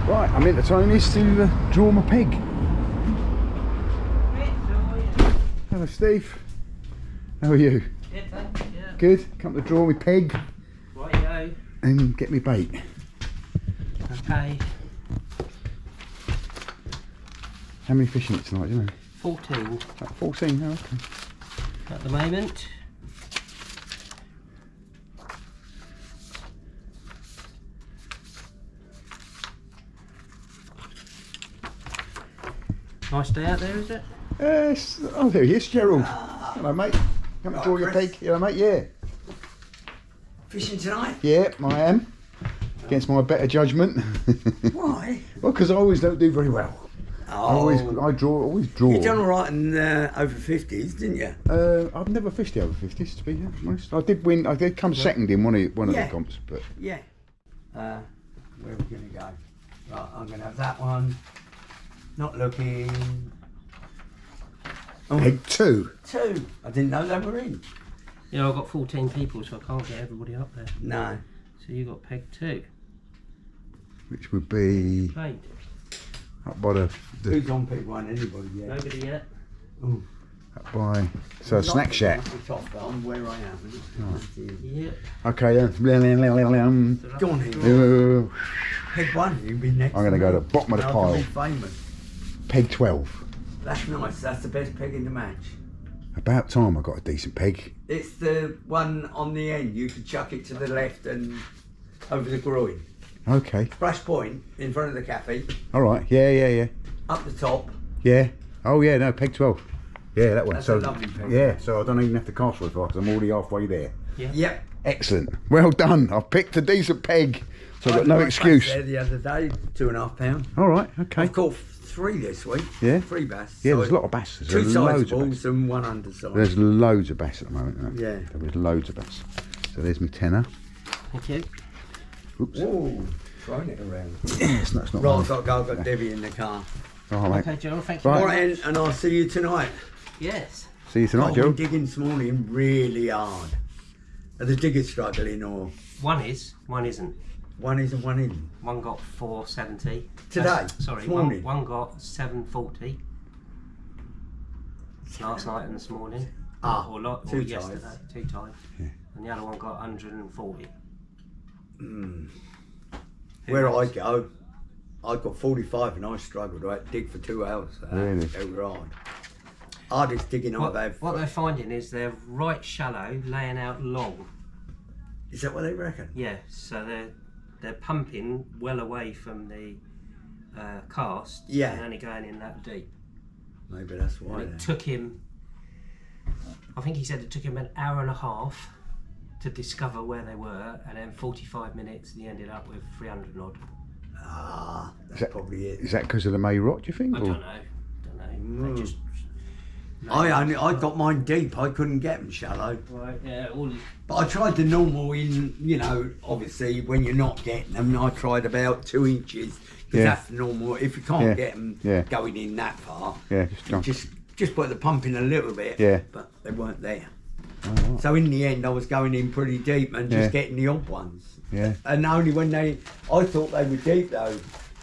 Right, I'm into Tony's to draw my peg. Hello Steve. How are you? Yeah, thanks, yeah. Good. Come to draw my peg. Rightio. And get me bait. Okay. How many fish in it tonight, do you know? 14 About 14, oh, okay. at the moment. Nice day out there, is it? Yes. Oh, there he is, Gerald. Hello, mate. Come and draw your peg. Hello, mate. Yeah. Fishing tonight? Yeah, I am. Against my better judgment. Why? Well, because I always don't do very well. Oh. I always draw. You done all right in over 50s, didn't you? I've never fished the over 50s, to be honest. I did win. I did come second in one of the comps, but Yeah. Where are we going to go? Right, I'm going to have that one. Not looking. Oh, peg 2. 2. I didn't know they were in. Yeah, I've got 14 people, so I can't get everybody up there. No. So you got peg 2. Which would be Played. up by the Who's on peg 1? Anybody yet? Nobody yet. Ooh. up by Snack Shack. I'm where I am. Yeah. Okay then. Go on here. Peg 1, you'll be next. I'm going to go to the bottom of the I pile. can be famous. Peg 12. That's nice. That's the best peg in the match. About time I got a decent peg. It's the one on the end. You can chuck it to the left and over the groin. Okay. Brush point in front of the cafe. All right. Yeah. Up the top. Yeah. Oh yeah. No, peg 12. Yeah, that one. That's so a lovely peg. yeah. So I don't even have to cast very far because I'm already halfway there. Yeah. Yep. Excellent. Well done. I've picked a decent peg, so I've got no excuse. There the other day, 2.5 pounds. All right. Okay. I've caught 3 this week. Yeah. 3 bass. Yeah, So there's a lot of bass. There's 2 loads of bass. sizeables and 1 undersize. There's loads of bass at the moment. Yeah. There's loads of bass. So there's my tenner. Thank you. Oops. Whoa, throwing it around. Yes, that's not Right, mine. I've got to go. I've got Debbie in the car. All right, mate. Okay, Gerald, thank you. Right. All right, and I'll see you tonight. Yes. See you tonight, I've Joe. been digging this morning really hard. Are the diggers struggling or One is, one isn't. one is and one isn't? One got 470. Today? Sorry, This morning? one got 740. Last night and this morning. Ah, or 2 yesterday. times. 2 times. Yeah. And the other one got 140. Where I go, I got 45 and I struggled. I had to dig for 2 hours. Really? They were hard. Hardest digging I've had. What they're finding is they're right shallow, laying out long. Is that what they reckon? Yeah, so they're pumping well away from the cast. Yeah. And only going in that deep. Maybe that's why. And then. it took him, I think he said it took him an hour and a half to discover where they were, and then 45 minutes he ended up with 300 odd. Ah, that's that- probably it. Is that because of the May rot, do you think? I or- don't know. They just... I got mine deep. I couldn't get them shallow. Right, yeah, all these... But I tried the normal in, obviously when you're not getting them, I tried about 2 inches because Yeah. that's normal. If you can't Yeah. get them Yeah. going in that far, Yeah, just jump. just put the pump in a little bit. Yeah. But they weren't there. Oh, right. So in the end, I was going in pretty deep and Yeah. just getting the odd ones. Yeah. And only when I thought they were deep though,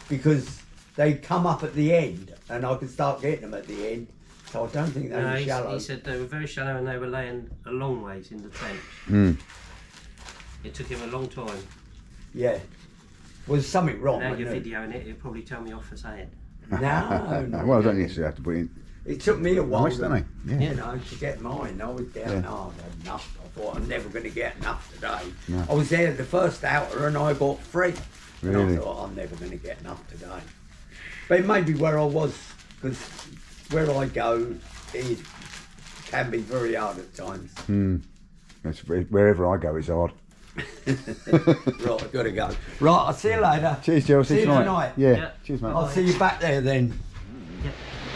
because they come up at the end and I could start getting them at the end. So I don't think they were shallow. he said they were very shallow and they were laying a long ways in the trench. Mm. It took him a long time. Yeah. Was something wrong? Now you're wasn't videoing it, he'll probably tell me off for saying. it? No. Well, I don't necessarily have to put it in. It took me a while, Nice, don't they? Yeah. to get mine. I was down, Yeah. I had enough. I thought I'm never going to get enough today. No. I was there the first hour and I got 3. And Really? I thought I'm never going to get enough today. But it may be where I was, because where I go, it can be very hard at times. That's, wherever I go, it's hard. Right, I've got to go. Right, I'll see you later. Cheers, Joe. See you tonight. Yeah. Yeah. Cheers, mate. I'll see you back there then.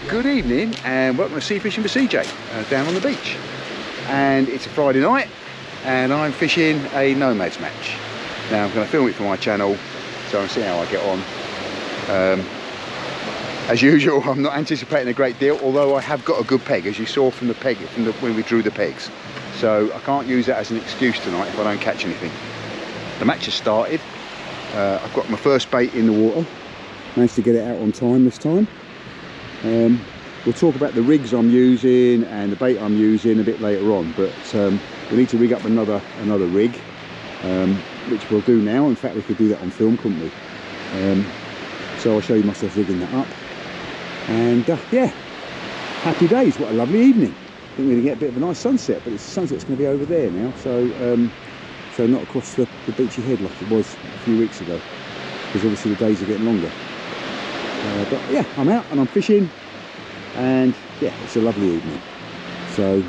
Good evening and welcome to Sea Fishing with CJ down on the beach. And it's a Friday night and I'm fishing a Nomads match. Now I'm going to film it for my channel so I'll see how I get on. As usual, I'm not anticipating a great deal, although I have got a good peg, as you saw from the peg when we drew the pegs. So I can't use that as an excuse tonight if I don't catch anything. The match has started. I've got my first bait in the water. Managed to get it out on time this time. We'll talk about the rigs I'm using and the bait I'm using a bit later on, but we need to rig up another rig, which we'll do now. In fact, we could do that on film, couldn't we? So I'll show you myself rigging that up. And yeah, happy days. What a lovely evening. I think we're going to get a bit of a nice sunset, but the sunset's going to be over there now, so so not across the beachy head like it was a few weeks ago, because obviously the days are getting longer. But yeah, I'm out and I'm fishing, and yeah, it's a lovely evening. So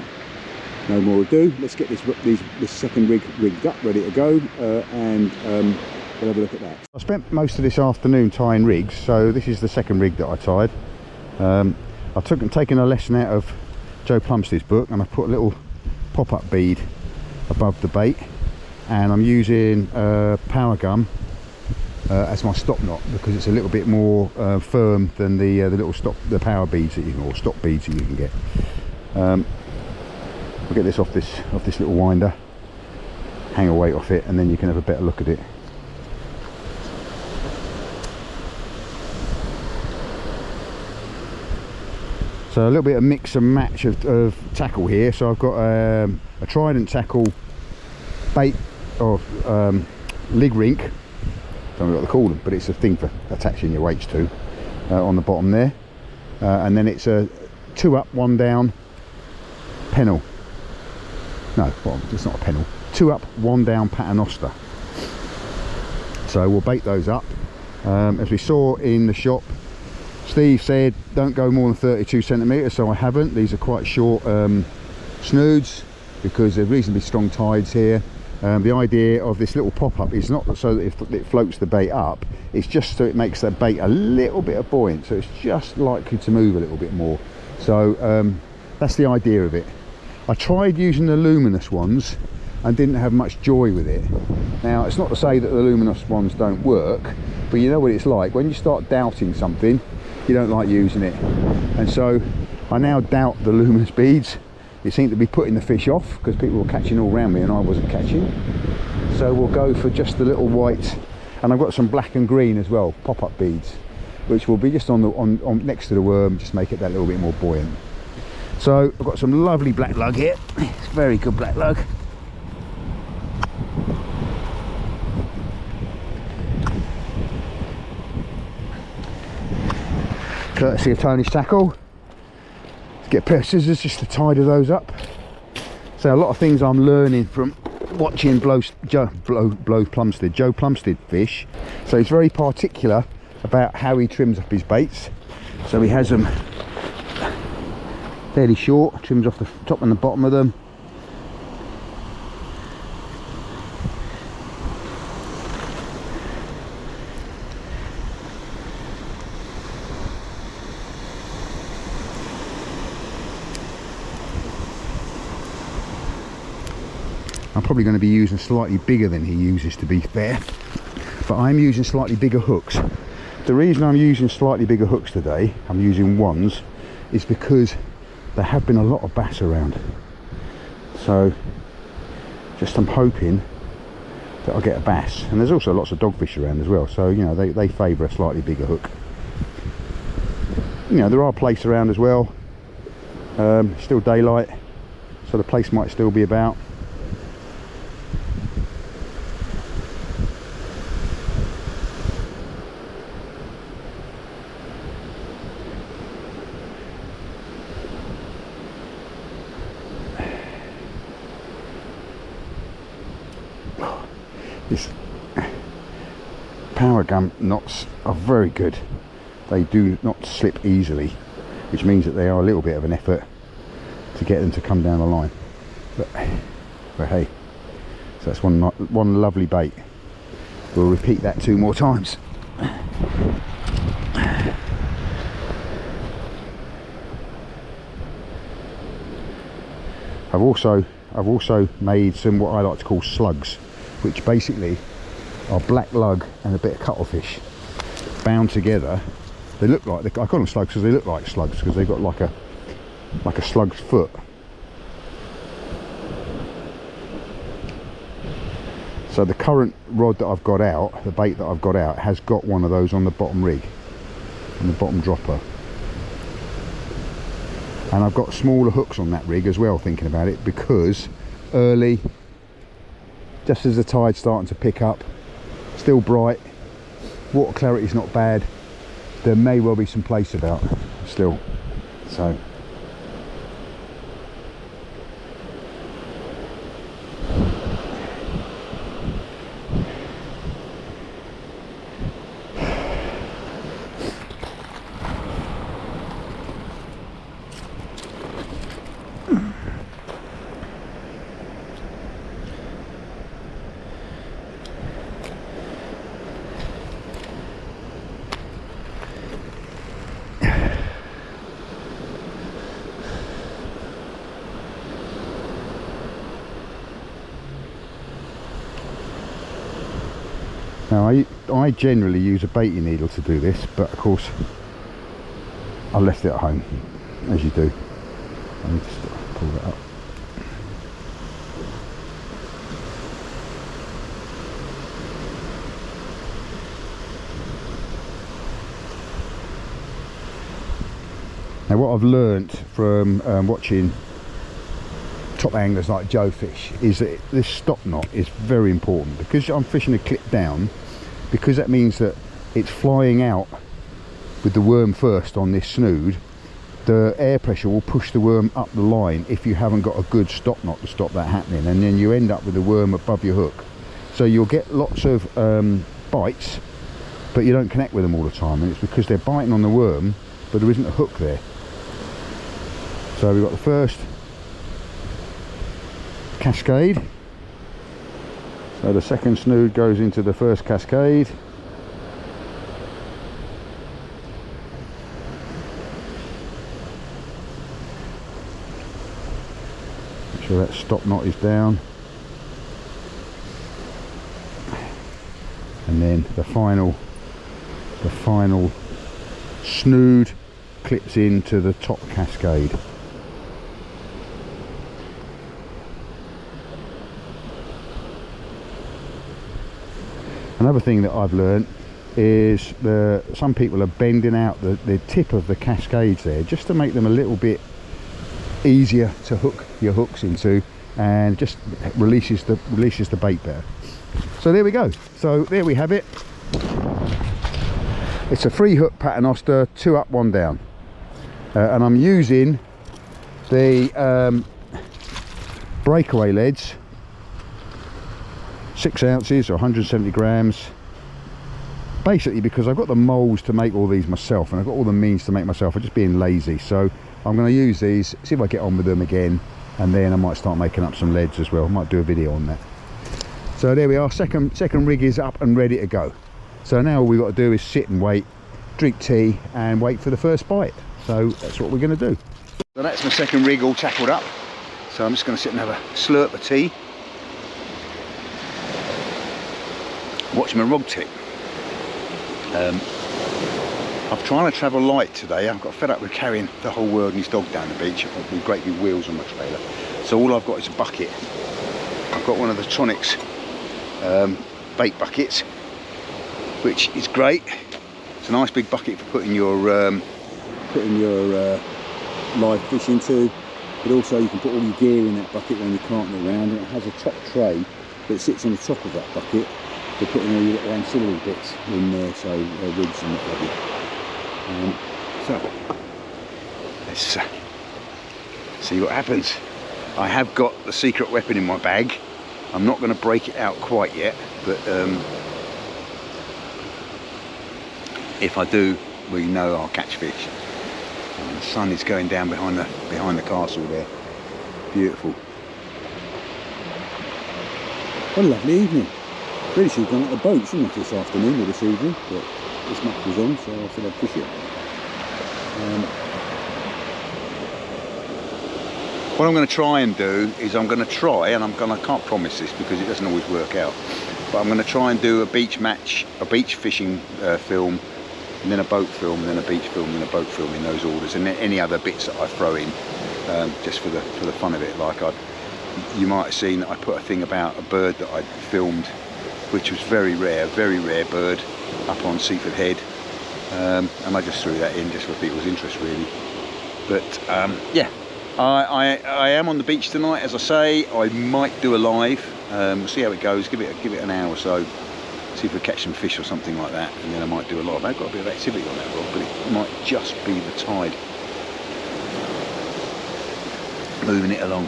no more ado, let's get this second rig rigged up, ready to go, and we'll have a look at that. I spent most of this afternoon tying rigs, so this is the second rig that I tied. I've taken a lesson out of Joe Plumstead's book, and I put a little pop-up bead above the bait, and I'm using power gum as my stop knot, because it's a little bit more firm than the little the power beads that you can, or stop beads that you can get. We'll get this off this little winder, hang a weight off it, and then you can have a better look at it. So a little bit of mix and match of tackle here. So I've got a Trident tackle bait, or lig rink, don't know what they call them, but it's a thing for attaching your weights to, on the bottom there, and then it's a 2 up 1 down pennel. No, well, it's not a pennel. 2 up 1 down paternoster. So we'll bait those up. As we saw in the shop, Steve said don't go more than 32 centimetres, so I haven't. These are quite short snoods, because they're reasonably strong tides here. The idea of this little pop-up is not so that it floats the bait up, it's just so it makes that bait a little bit buoyant, so it's just likely to move a little bit more. So that's the idea of it. I tried using the luminous ones and didn't have much joy with it. Now, it's not to say that the luminous ones don't work, but you know what it's like when you start doubting something, you don't like using it. And so I now doubt the luminous beads. It seemed to be putting the fish off, because people were catching all around me and I wasn't catching. So we'll go for just the little white, and I've got some black and green as well, pop-up beads, which will be just on next to the worm, just make it that little bit more buoyant. So I've got some lovely black lug here. It's very good black lug. Courtesy of Tony's Tackle. Get a pair of scissors just to tidy those up. So a lot of things I'm learning from watching Joe Plumstead fish. So he's very particular about how he trims up his baits. So he has them fairly short, trims off the top and the bottom of them. I'm probably going to be using slightly bigger than he uses, to be fair, but I'm using slightly bigger hooks. The reason I'm using slightly bigger hooks today, I'm using ones, is because there have been a lot of bass around. So just I'm hoping that I'll get a bass, and there's also lots of dogfish around as well, so you know they favour a slightly bigger hook. You know, there are plaice around as well. Still daylight, so the plaice might still be about. This power gum knots are very good. They do not slip easily, which means that they are a little bit of an effort to get them to come down the line. But hey, so that's one lovely bait. We'll repeat that 2 more times. I've also made some what I like to call slugs, which basically are black lug and a bit of cuttlefish bound together. They look like, I call them slugs because they look like slugs, because they've got like a slug's foot. So the current rod that I've got out, the bait that I've got out, has got one of those on the bottom rig. and the bottom dropper. And I've got smaller hooks on that rig as well, thinking about it, because early, just as the tide's starting to pick up, still bright, water clarity's not bad, there may well be some place about still, so. Now I generally use a baiting needle to do this, but of course I left it at home, as you do. I need to pull that up. Now what I've learnt from watching top anglers like Joe fish is that this stop knot is very important, because I'm fishing a clip down, because that means that it's flying out with the worm first on this snood. The air pressure will push the worm up the line if you haven't got a good stop knot to stop that happening, and then you end up with the worm above your hook. So you'll get lots of bites, but you don't connect with them all the time, and it's because they're biting on the worm but there isn't a hook there. So we've got the first cascade, so the second snood goes into the first cascade. Make sure that stop knot is down, and then the final snood clips into the top cascade. Another thing that I've learned is some people are bending out the tip of the cascades there, just to make them a little bit easier to hook your hooks into, and just releases the bait better. So there we go. So there we have it. It's a 3-hook paternoster, 2 up, 1 down, and I'm using the breakaway leads, 6 ounces or 170 grams, basically because I've got the moulds to make all these myself, and I've got all the means to make myself. I'm just being lazy, so I'm going to use these, see if I get on with them again, and then I might start making up some leads as well. I might do a video on that. So there we are, second rig is up and ready to go. So now all we've got to do is sit and wait, drink tea and wait for the first bite. So that's what we're going to do. So that's my second rig all tackled up, so I'm just going to sit and have a slurp of tea, watch my rod tip. I'm trying to travel light today. I've got fed up with carrying the whole world and his dog down the beach with great big wheels on my trailer. So all I've got is a bucket. I've got one of the Tonics bait buckets, which is great. It's a nice big bucket for putting your live fish into, but also you can put all your gear in that bucket when you're carting around, and it has a top tray that sits on the top of that bucket for putting all your little ancillary bits in there, so rigs and what have you. So let's see what happens. I have got the secret weapon in my bag. I'm not going to break it out quite yet, but if I do, we know I'll catch fish. And the sun is going down behind the castle there. Beautiful. What a lovely evening. Really should have gone at the boat, shouldn't I, this afternoon or this evening, but this much was on, so I thought I'd fish it. What I'm going to try and do is I can't promise this because it doesn't always work out, but I'm going to try and do a beach match, a beach fishing film, and then a boat film, and then a beach film, and then a boat film in those orders, and then any other bits that I throw in, just for the fun of it. Like you might have seen that I put a thing about a bird that I'd filmed, which was very rare bird, up on Seaford Head, and I just threw that in just for people's interest really. But yeah, I am on the beach tonight, as I say. I might do a live. We'll see how it goes. Give it an hour or so. See if we catch some fish or something like that, and then I might do a live. I've got a bit of activity on that rod, but it might just be the tide moving it along.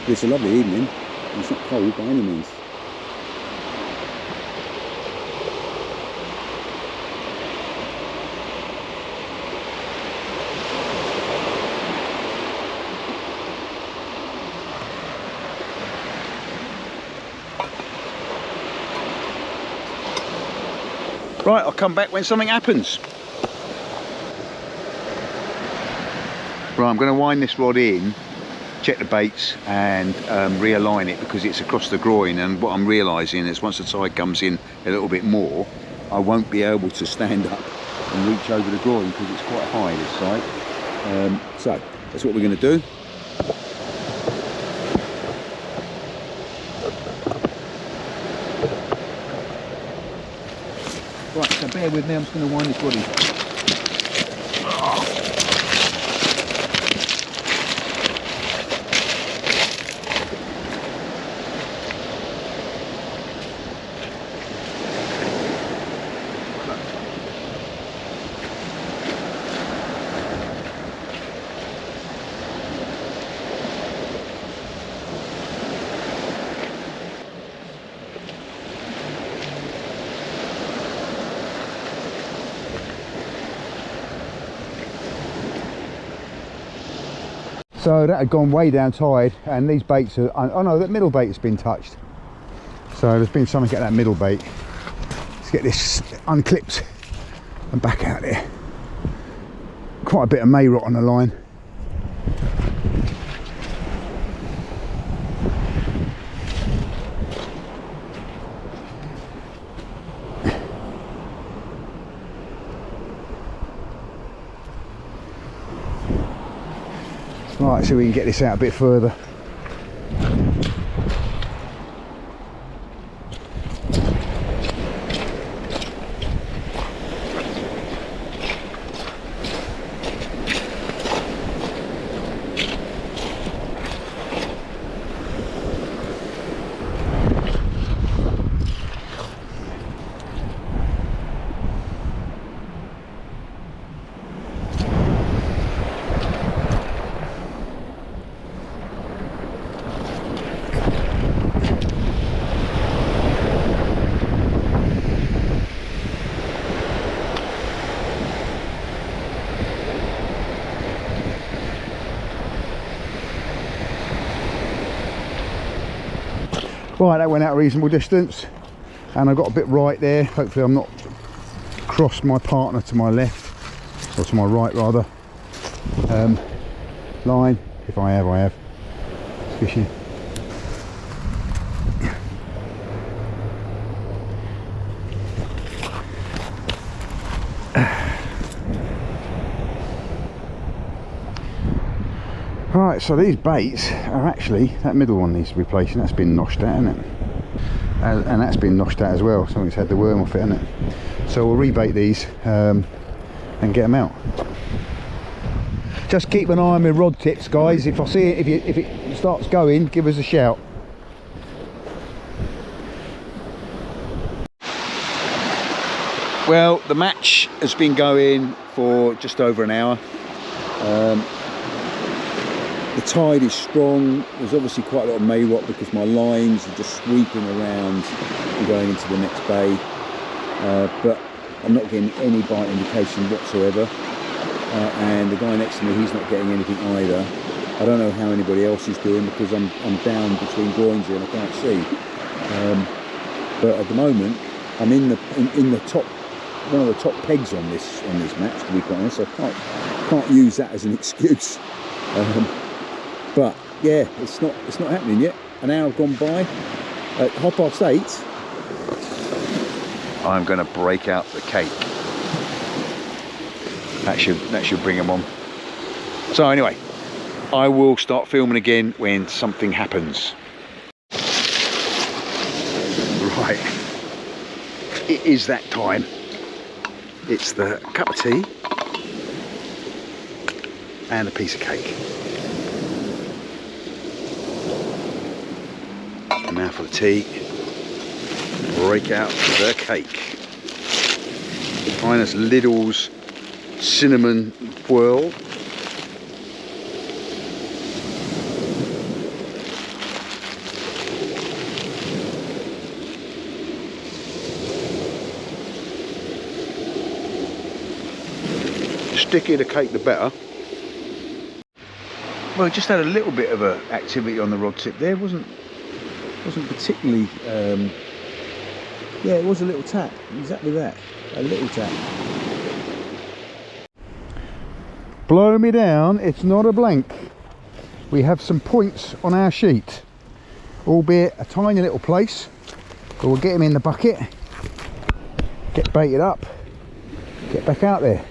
It's a lovely evening. It's not cold by any means. Right, I'll come back when something happens. Right, I'm going to wind this rod in, check the baits and realign it because it's across the groin, and what I'm realising is once the tide comes in a little bit more, I won't be able to stand up and reach over the groin because it's quite high this side. So that's what we're going to do. Right, so bear with me, I'm just going to wind this rod in. So that had gone way down tide, and these baits are, oh no, that middle bait has been touched. So there's been something at that middle bait. Let's get this unclipped and back out there. Quite a bit of may rot on the line. Right, so we can get this out a bit further. Right, that went out a reasonable distance, and I got a bit right there. Hopefully I'm not crossed my partner to my left, or to my right rather. Line, if I have. Fishing. Right, so these baits are actually, that middle one needs replacing. That's been noshed out, hasn't it? And that's been noshed out as well. Something's had the worm off it, hasn't it? So we'll rebait these and get them out. Just keep an eye on my rod tips, guys. If I see it, if it starts going, give us a shout. Well, the match has been going for just over an hour. The tide is strong. There's obviously quite a lot of may rot because my lines are just sweeping around and going into the next bay. But I'm not getting any bite indication whatsoever. And the guy next to me, he's not getting anything either. I don't know how anybody else is doing because I'm down between groins here and I can't see. But at the moment, I'm in the top, one of the top pegs on this match, to be quite honest. I can't use that as an excuse. But yeah, it's not happening yet. An hour gone by. At 8:30, I'm going to break out the cake. That should bring them on. So anyway, I will start filming again when something happens. Right, it is that time. It's the cup of tea and a piece of cake. And now for the tea, break out the cake. Finest Lidl's cinnamon whirl. The stickier the cake, the better. Well, just had a little bit of a activity on the rod tip there. Wasn't particularly. Yeah, it was a little tap. Exactly that. A little tap. Blow me down, it's not a blank. We have some points on our sheet, albeit a tiny little place, but we'll get him in the bucket, get baited up, get back out there.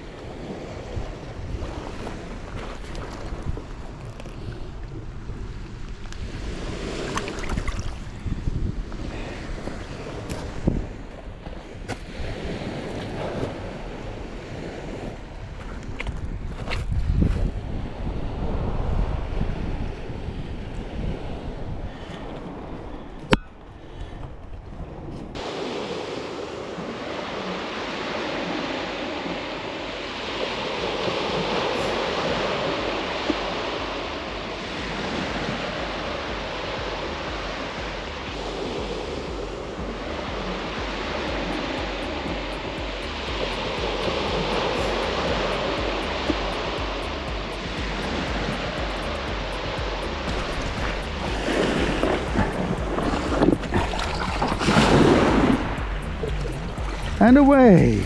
And away.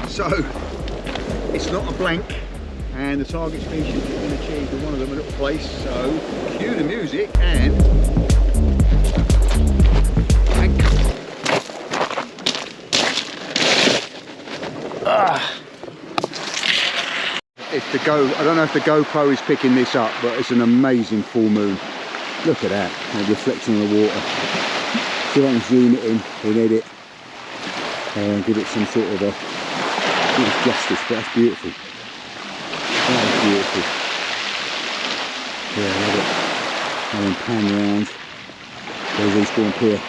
So it's not a blank, and the target species has been achieved in one of them a little place. So cue the music and if the I don't know if the GoPro is picking this up, but it's an amazing full moon. Look at that, the reflection on the water. See if I can zoom it in and edit and give it some sort of a justice, but that's beautiful. That is beautiful. Yeah, I love it. And then pan round. There's Eastbourne Pier.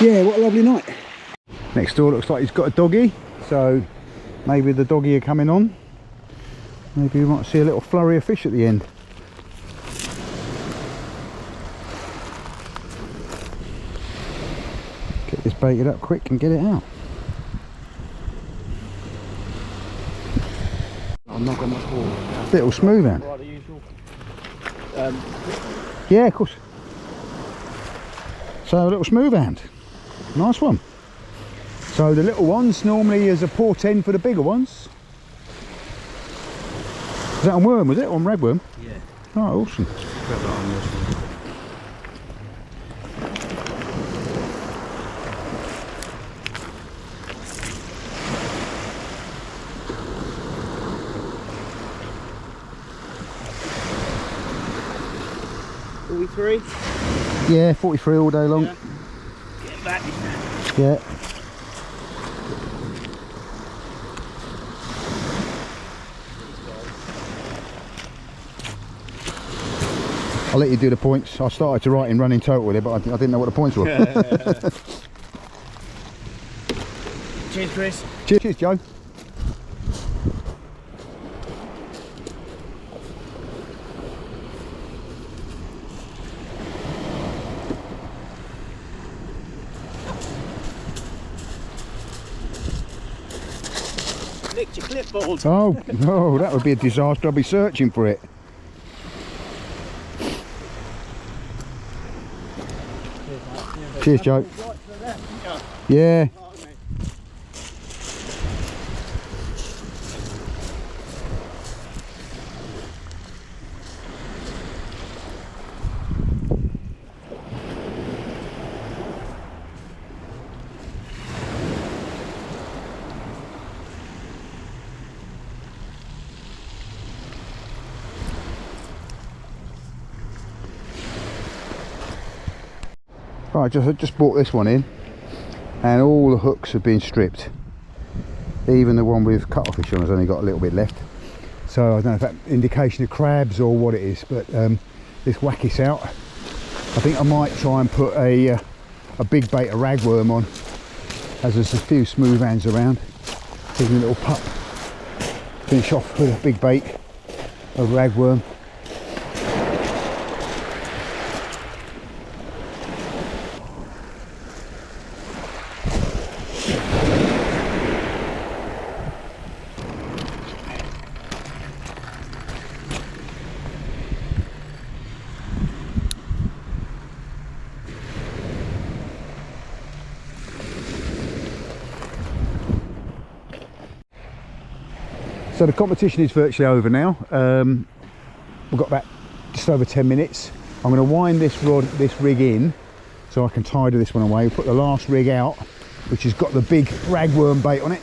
Yeah, what a lovely night. Next door looks like he's got a doggy, so maybe the doggy are coming on. Maybe we might see a little flurry of fish at the end. Get this baited up quick and get it out. I'm not got much water. Little smooth hand. Right, the usual. Yeah, of course. So a little smooth hand. Nice one. So the little ones normally is a portent for the bigger ones. Was that on worm, was it? On ragworm? Yeah. Oh, awesome. Yeah, 43 all day long. Yeah. Get back. Yeah. I'll let you do the points. I started to write in running total with it, but I didn't know what the points were. Cheers, Chris. Cheers, Joe. Nicked your clipboard. Oh, no, that would be a disaster. I'll be searching for it. Cheers, Joe. Yeah. I just brought this one in, and all the hooks have been stripped. Even the one with cuttlefish on has only got a little bit left. So I don't know if that's an indication of crabs or what it is, but let's whack this out. I think I might try and put a big bait of ragworm on, as there's a few smooth hands around. Taking a little pup. Finish off with a big bait of ragworm. So the competition is virtually over now. We've got about just over 10 minutes. I'm going to wind this rig in so I can tidy this one away. We'll put the last rig out, which has got the big ragworm bait on it.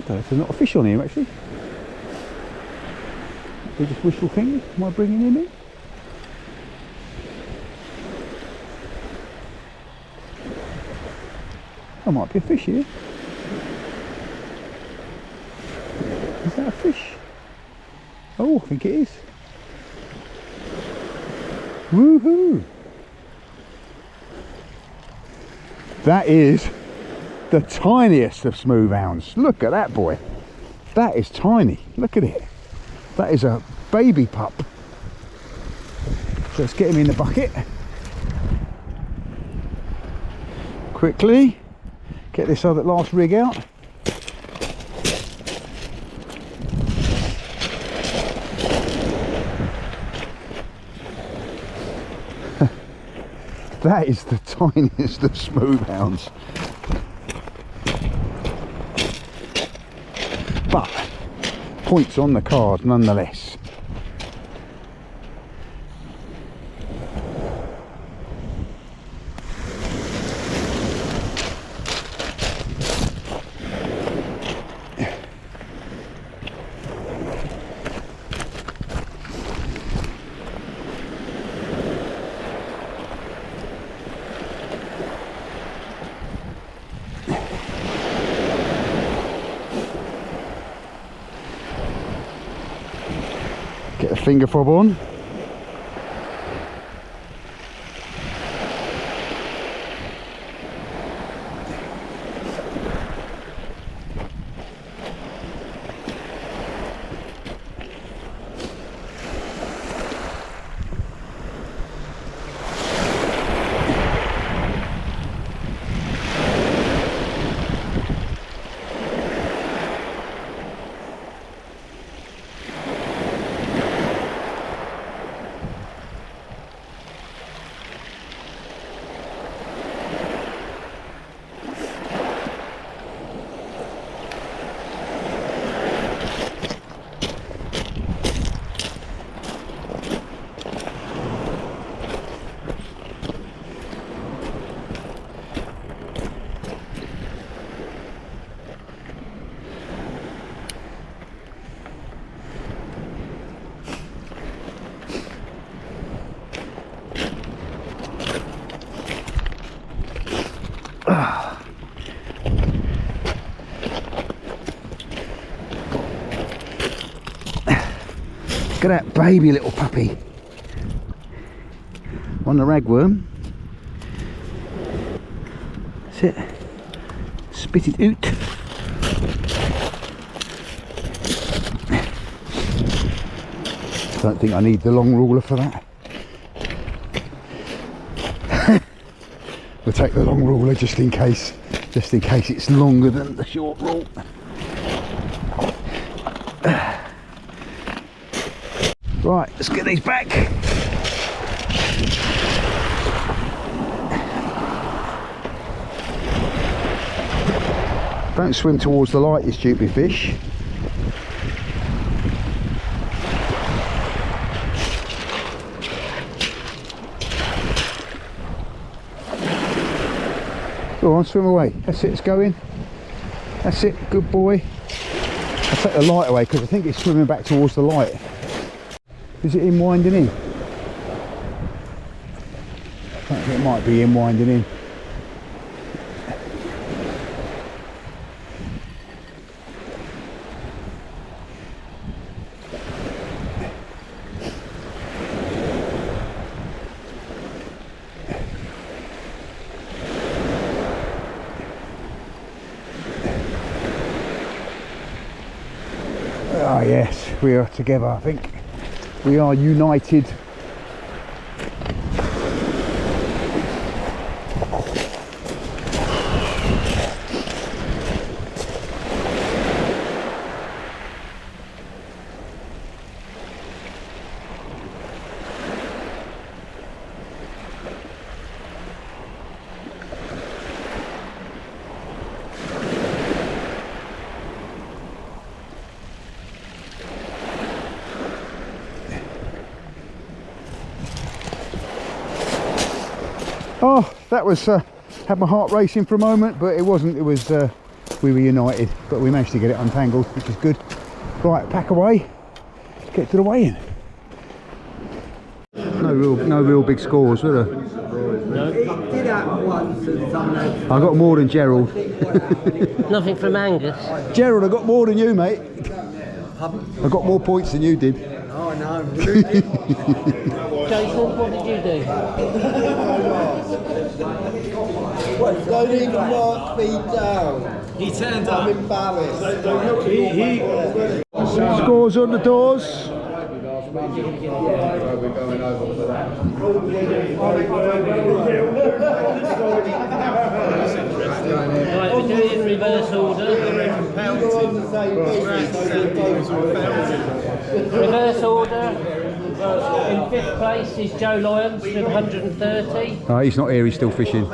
There's not a fish on here actually. They just wishful thinking. Am I bringing him in? There might be a fish here. Is that a fish? Oh, I think it is. Woohoo! That is the tiniest of smooth hounds. Look at that boy. That is tiny. Look at it. That is a baby pup. So let's get him in the bucket. Quickly. Get this other last rig out. That is the tiniest of smooth hounds. But points on the card nonetheless. Get the finger fob on. Look at that baby little puppy on the ragworm. That's it. Spit it out. I don't think I need the long ruler for that. We'll take the long ruler just in case it's longer than the short rule. Right, let's get these back. Don't swim towards the light, you stupid fish. Go on, swim away. That's it, it's going. That's it, good boy. I'll take the light away because I think it's swimming back towards the light. Is it in winding in? I think it might be in winding in. Ah, yes, we are together, I think. We are united. Oh, that was had my heart racing for a moment, but it wasn't. It was we were united, but we managed to get it untangled, which is good. Right, pack away, get to the weigh-in. No real big scores, were there? No. It did happen once and someone else. I got more than Gerald. Nothing from Angus. Gerald, I got more than you, mate. I got more points than you did. Oh no. Jason, what did you do? What, don't even mark me down. He turned up. I'm embarrassed. Scores on the doors. Right, we're doing it in reverse order. Reverse order. In 5th place is Joe Lyons with 130. Oh, he's not here, he's still fishing.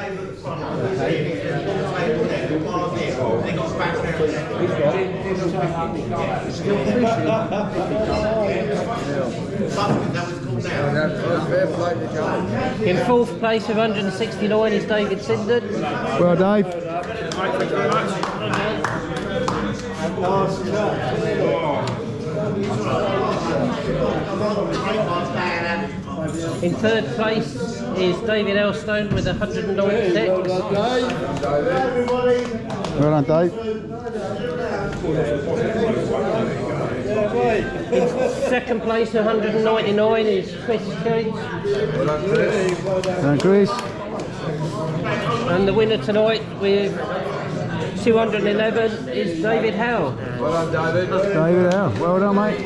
In 4th place with 169 is David Sindon. Well, Dave. Thank you very In 3rd place is David Elstone with 196. Well done, Dave. In 2nd place with 199 is Chris Keats. Well done, Chris. And the winner tonight with 211 is David Howell. Well done, David. David Howe. Well done, mate.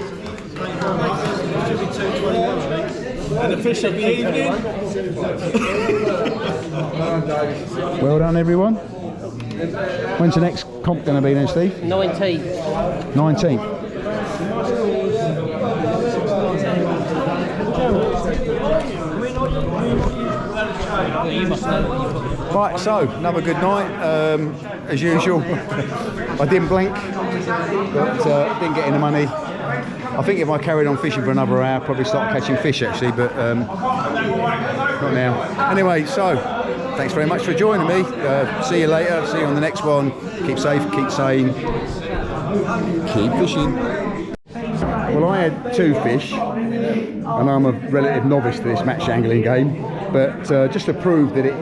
Should be 221, I think. And the fish of the evening. Well done, everyone. When's the next comp going to be then, Steve? 19th. 19th. You must know what you've got. Right, so another good night, as usual. I didn't blink, but didn't get any money. I think if I carried on fishing for another hour, I'd probably start catching fish actually, but not now. Anyway, so thanks very much for joining me. See you later. See you on the next one. Keep safe, keep sane, keep fishing. Well, I had 2 fish, and I'm a relative novice to this match angling game, but just to prove that it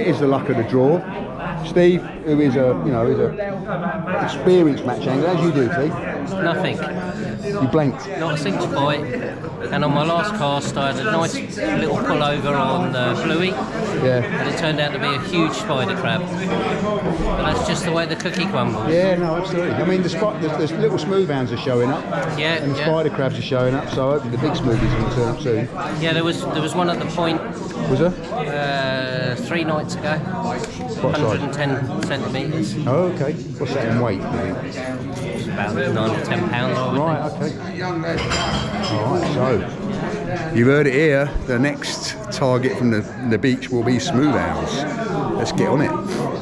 is the luck of the draw. Steve, who is a experienced match angler, as you do, Steve. Nothing. You blanked. Not a single bite. And on my last cast I had a nice little pullover on Bluey. Yeah. And it turned out to be a huge spider crab. But that's just the way the cookie crumbles. Yeah, no, absolutely. I mean, the little smooth hounds are showing up. Yeah, And the yeah. spider crabs are showing up, so hopefully the big smoothies will turn up soon. Yeah, there was one at the point Was there? 3 nights ago. What size? 110 centimetres. Oh, okay. What's that in weight? It's about 9 to 10 pounds. I would Right, Okay. Alright, so you've heard it here. The next target from the beach will be smooth hounds. Let's get on it.